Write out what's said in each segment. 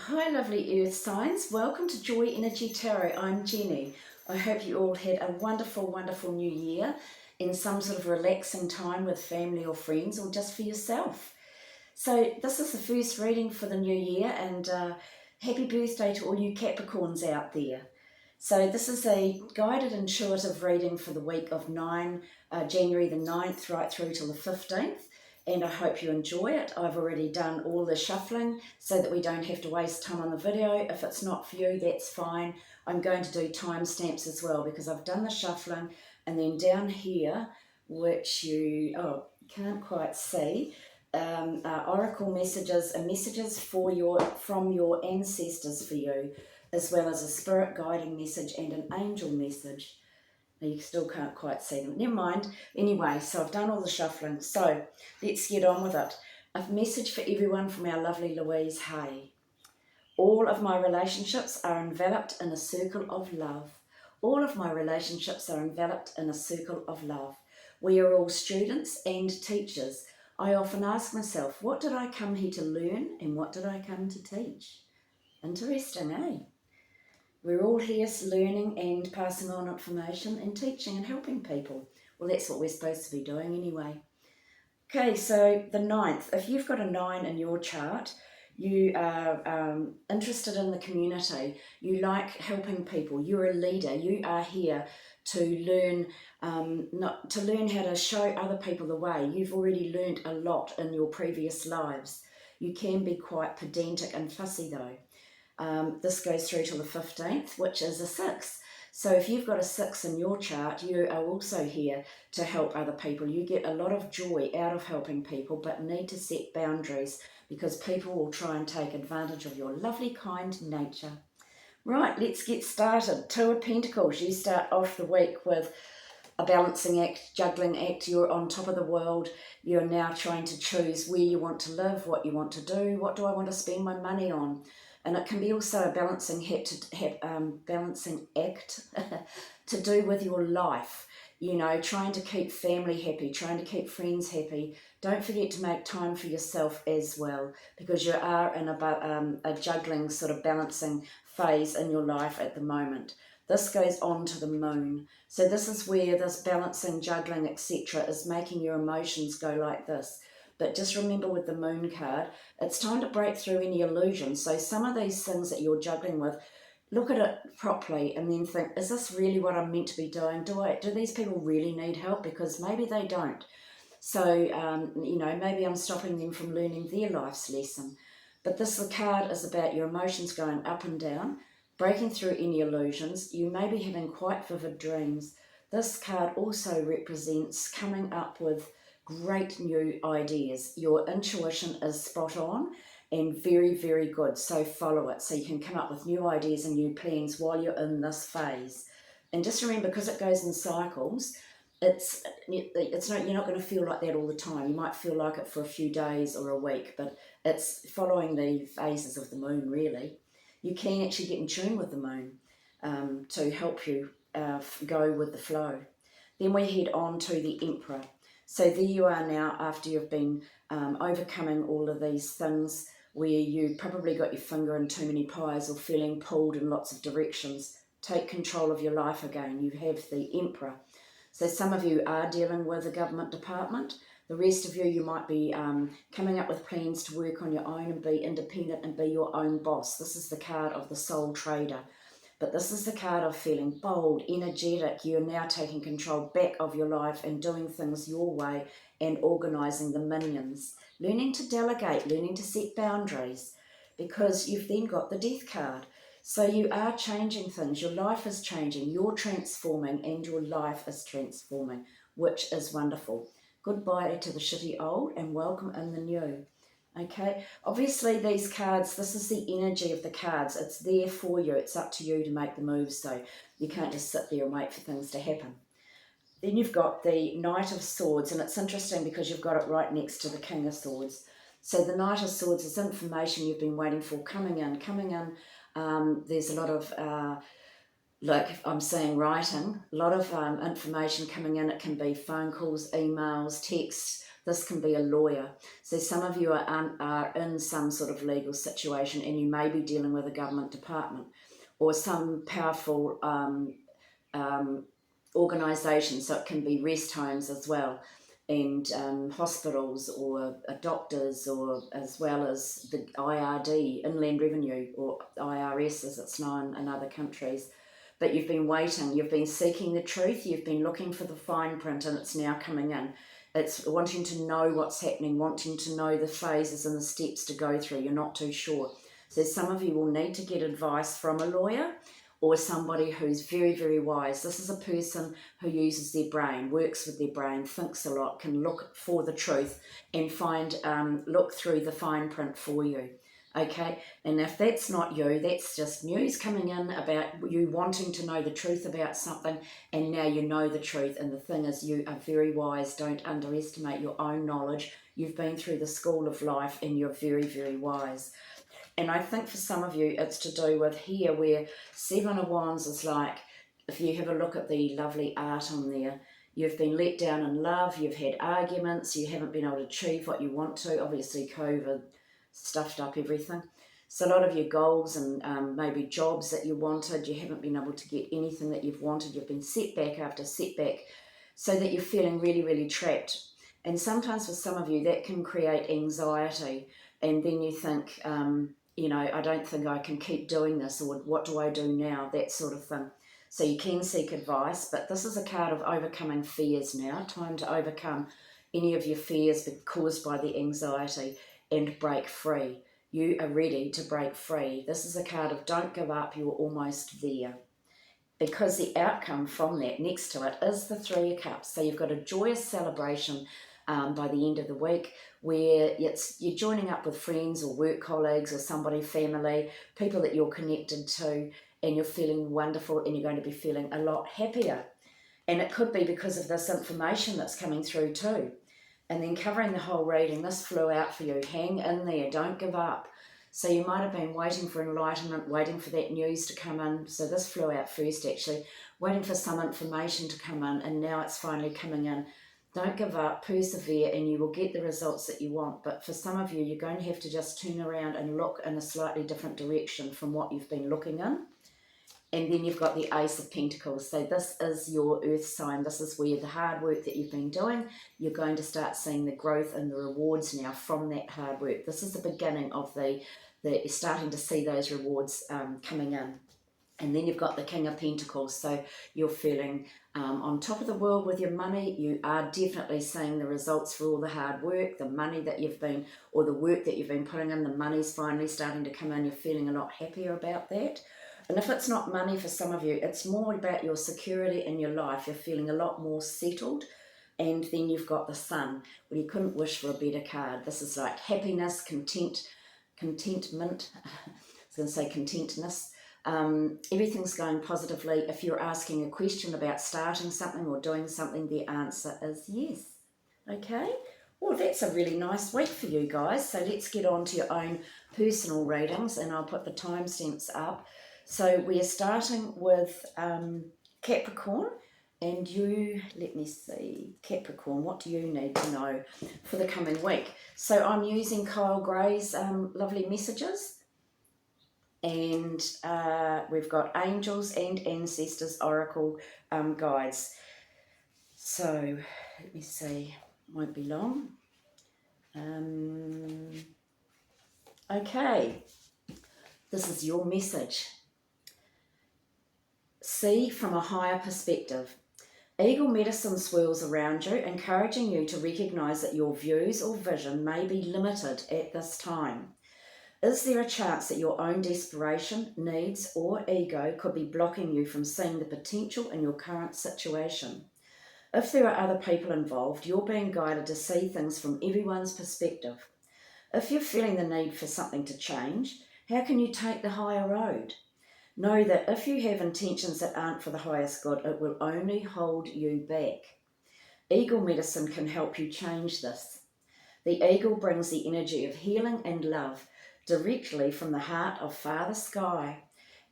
Hi lovely earth signs, welcome to Joy Energy Tarot. I'm Jenny. I hope you all had a wonderful new year in some sort of relaxing time with family or friends or just for yourself. So this is the first reading for the new year and happy birthday to all you Capricorns out there. So this is a guided intuitive reading for the week of January the 9th right through till the 15th. And I hope you enjoy it. I've already done all the shuffling so that we don't have to waste time on the video. If it's not for you, that's fine. I'm going to do timestamps as well because I've done the shuffling, and then down here, which you can't quite see, oracle messages and messages from your ancestors for you, as well as a spirit guiding message and an angel message. You still can't quite see them. Never mind. Anyway, so I've done all the shuffling. So let's get on with it. A message for everyone from our lovely Louise Hay. All of my relationships are enveloped in a circle of love. All of my relationships are enveloped in a circle of love. We are all students and teachers. I often ask myself, what did I come here to learn and what did I come to teach? Interesting, eh? We're all here learning and passing on information and teaching and helping people. Well, that's what we're supposed to be doing anyway. Okay, so the 9th. If you've got a 9 in your chart, you are interested in the community. You like helping people. You're a leader. You are here to learn, not to learn how to show other people the way. You've already learnt a lot in your previous lives. You can be quite pedantic and fussy though. This goes through till the 15th, which is a 6. So if you've got a 6 in your chart, you are also here to help other people. You get a lot of joy out of helping people, but need to set boundaries because people will try and take advantage of your lovely, kind nature. Right, let's get started. 2 of Pentacles. You start off the week with a balancing act, juggling act. You're on top of the world. You're now trying to choose where you want to live, what you want to do, what do I want to spend my money on. And it can be also a balancing act to do with your life. You know, trying to keep family happy, trying to keep friends happy. Don't forget to make time for yourself as well, because you are in a juggling sort of balancing phase in your life at the moment. This goes on to the moon. So this is where this balancing, juggling, etc. is making your emotions go like this. But just remember with the moon card, it's time to break through any illusions. So some of these things that you're juggling with, look at it properly and then think, is this really what I'm meant to be doing? Do these people really need help? Because maybe they don't. So, you know, maybe I'm stopping them from learning their life's lesson. But the card is about your emotions going up and down, breaking through any illusions. You may be having quite vivid dreams. This card also represents coming up with great new ideas. Your intuition is spot on and very good, so follow it so you can come up with new ideas and new plans while you're in this phase. And just remember, because it goes in cycles, it's not, you're not going to feel like that all the time. You might feel like it for a few days or a week, but it's following the phases of the moon really. You can actually get in tune with the moon to help you go with the flow. Then we head on to the Emperor. So there you are now after you've been overcoming all of these things where you probably got your finger in too many pies or feeling pulled in lots of directions. Take control of your life again. You have the Emperor. So some of you are dealing with a government department. The rest of you, you might be coming up with plans to work on your own and be independent and be your own boss. This is the card of the soul trader. But this is the card of feeling bold, energetic. You're now taking control back of your life and doing things your way and organising the minions. Learning to delegate, learning to set boundaries, because you've then got the Death card. So you are changing things. Your life is changing. You're transforming and your life is transforming, which is wonderful. Goodbye to the shitty old and welcome in the new. Okay, obviously these cards, this is the energy of the cards. It's there for you. It's up to you to make the moves, so you can't just sit there and wait for things to happen. Then you've got the Knight of Swords, and it's interesting because you've got it right next to the King of Swords. So the Knight of Swords is information you've been waiting for coming in. There's a lot of, like I'm saying, writing, a lot of information coming in. It can be phone calls, emails, texts, This can be a lawyer. So some of you are in some sort of legal situation, and you may be dealing with a government department or some powerful organisation. So it can be rest homes as well, and hospitals, or doctors, or as well as the IRD, Inland Revenue, or IRS as it's known in other countries. But you've been waiting, you've been seeking the truth, you've been looking for the fine print, and it's now coming in. It's wanting to know what's happening, wanting to know the phases and the steps to go through. You're not too sure. So some of you will need to get advice from a lawyer or somebody who's very, very wise. This is a person who uses their brain, works with their brain, thinks a lot, can look for the truth and look through the fine print for you. Okay, and if that's not you, that's just news coming in about you wanting to know the truth about something, and now you know the truth. And the thing is, you are very wise. Don't underestimate your own knowledge. You've been through the school of life, and you're very, very wise. And I think for some of you, it's to do with here where Seven of Wands is like, if you have a look at the lovely art on there, you've been let down in love, you've had arguments, you haven't been able to achieve what you want to. Obviously, COVID stuffed up everything. So a lot of your goals and maybe jobs that you wanted, you haven't been able to get anything that you've wanted. You've been setback after setback, so that you're feeling really, really trapped. And sometimes for some of you, that can create anxiety. And then you think, you know, I don't think I can keep doing this, or what do I do now, that sort of thing. So you can seek advice, but this is a card of overcoming fears now, time to overcome any of your fears caused by the anxiety and break free. You are ready to break free. This is a card of don't give up, you're almost there. Because the outcome from that next to it is the Three of Cups. So you've got a joyous celebration by the end of the week, where you're joining up with friends or work colleagues or somebody, family, people that you're connected to, and you're feeling wonderful, and you're going to be feeling a lot happier. And it could be because of this information that's coming through too. And then covering the whole reading, this flew out for you. Hang in there, don't give up. So you might have been waiting for enlightenment, waiting for that news to come in. So this flew out first actually, waiting for some information to come in, and now it's finally coming in. Don't give up, persevere, and you will get the results that you want. But for some of you, you're going to have to just turn around and look in a slightly different direction from what you've been looking in. And then you've got the Ace of Pentacles. So this is your earth sign. This is where the hard work that you've been doing, you're going to start seeing the growth and the rewards now from that hard work. This is the beginning of you're starting to see those rewards coming in. And then you've got the King of Pentacles. So you're feeling on top of the world with your money. You are definitely seeing the results for all the hard work, the money that you've been, or the work that you've been putting in. The money's finally starting to come in. You're feeling a lot happier about that. And if it's not money for some of you, it's more about your security in your life. You're feeling a lot more settled. And then you've got the Sun. Well, you couldn't wish for a better card. This is like happiness, contentment. I was going to say contentness. Everything's going positively. If you're asking a question about starting something or doing something, the answer is yes. Okay? Well, that's a really nice week for you guys. So let's get on to your own personal readings, and I'll put the timestamps up. So we're starting with Capricorn, and you, let me see, Capricorn, what do you need to know for the coming week? So I'm using Kyle Gray's lovely messages, and we've got Angels and Ancestors Oracle guides. So let me see, won't be long. Okay, this is your message. See from a higher perspective. Eagle medicine swirls around you, encouraging you to recognise that your views or vision may be limited at this time. Is there a chance that your own desperation, needs, or ego could be blocking you from seeing the potential in your current situation? If there are other people involved, you're being guided to see things from everyone's perspective. If you're feeling the need for something to change, how can you take the higher road? Know that if you have intentions that aren't for the highest good, it will only hold you back. Eagle medicine can help you change this. The eagle brings the energy of healing and love directly from the heart of Father Sky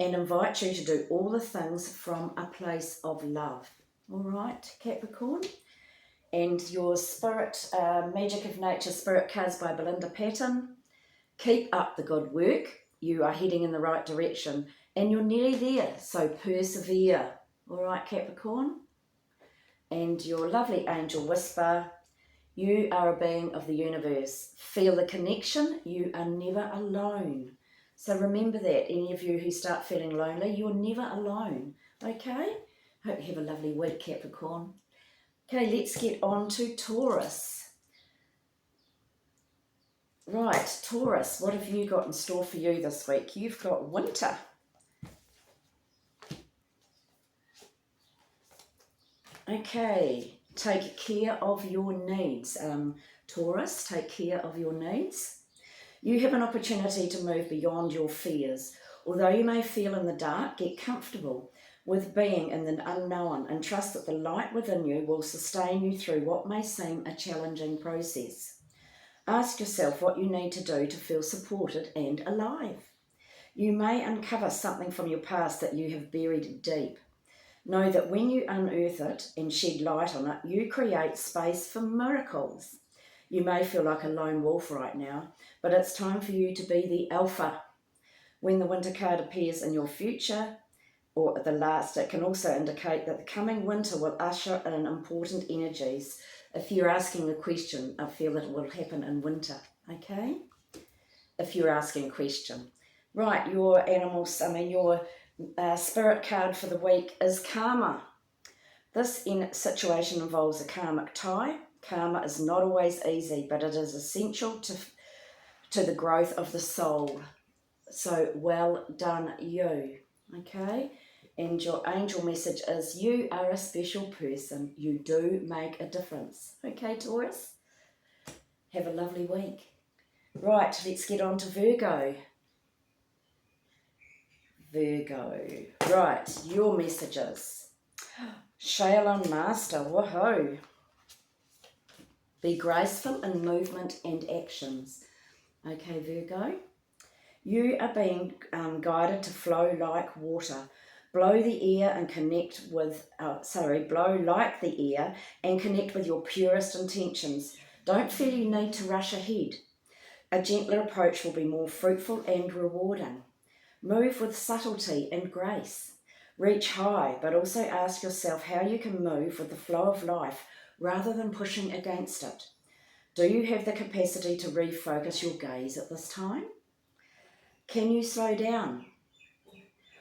and invites you to do all the things from a place of love. All right, Capricorn? And your Spirit, Magic of Nature Spirit cards by Belinda Patton. Keep up the good work. You are heading in the right direction and you're nearly there, so persevere. All right, Capricorn? And your lovely angel whisper, you are a being of the universe. Feel the connection. You are never alone. So remember that, any of you who start feeling lonely, you're never alone. Okay? Hope you have a lovely week, Capricorn. Okay, let's get on to Taurus. Right, Taurus, what have you got in store for you this week? You've got winter. Okay, take care of your needs. Taurus, take care of your needs. You have an opportunity to move beyond your fears. Although you may feel in the dark, get comfortable with being in the unknown and trust that the light within you will sustain you through what may seem a challenging process. Ask yourself what you need to do to feel supported and alive. You may uncover something from your past that you have buried deep. Know that when you unearth it and shed light on it, you create space for miracles. You may feel like a lone wolf right now, but it's time for you to be the alpha. When the winter card appears in your future, or at the last, it can also indicate that the coming winter will usher in important energies. If you're asking a question, I feel that it will happen in winter, okay? If you're asking a question. Right, your spirit card for the week is karma. This situation involves a karmic tie. Karma is not always easy, but it is essential to the growth of the soul. So well done, you. Okay? And your angel message is you are a special person. You do make a difference. Okay, Taurus? Have a lovely week. Right, let's get on to Virgo. Virgo. Right, your messages. Shaolin Master, woohoo. Be graceful in movement and actions. Okay, Virgo. You are being guided to flow like water. Blow the air and connect with, blow like the air and connect with your purest intentions. Don't feel you need to rush ahead. A gentler approach will be more fruitful and rewarding. Move with subtlety and grace. Reach high, but also ask yourself how you can move with the flow of life rather than pushing against it. Do you have the capacity to refocus your gaze at this time? Can you slow down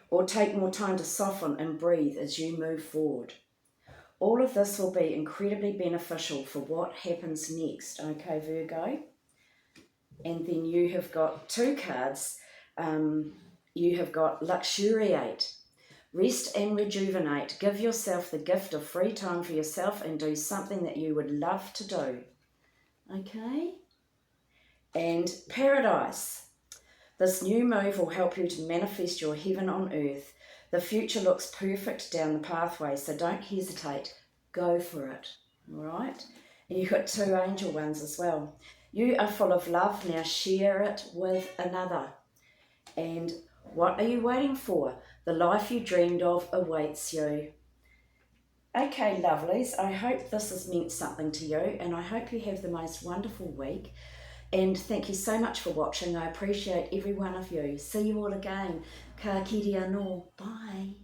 or take more time to soften and breathe as you move forward? All of this will be incredibly beneficial for what happens next, okay, Virgo? And then you have got two cards. You have got luxuriate. Rest and rejuvenate. Give yourself the gift of free time for yourself and do something that you would love to do. Okay? And paradise. This new move will help you to manifest your heaven on earth. The future looks perfect down the pathway, so don't hesitate. Go for it. All right? And you've got two angel ones as well. You are full of love. Now share it with another. And what are you waiting for? The life you dreamed of awaits you. Okay, lovelies, I hope this has meant something to you and I hope you have the most wonderful week. And thank you so much for watching. I appreciate every one of you. See you all again. Ka kiri anō. Bye.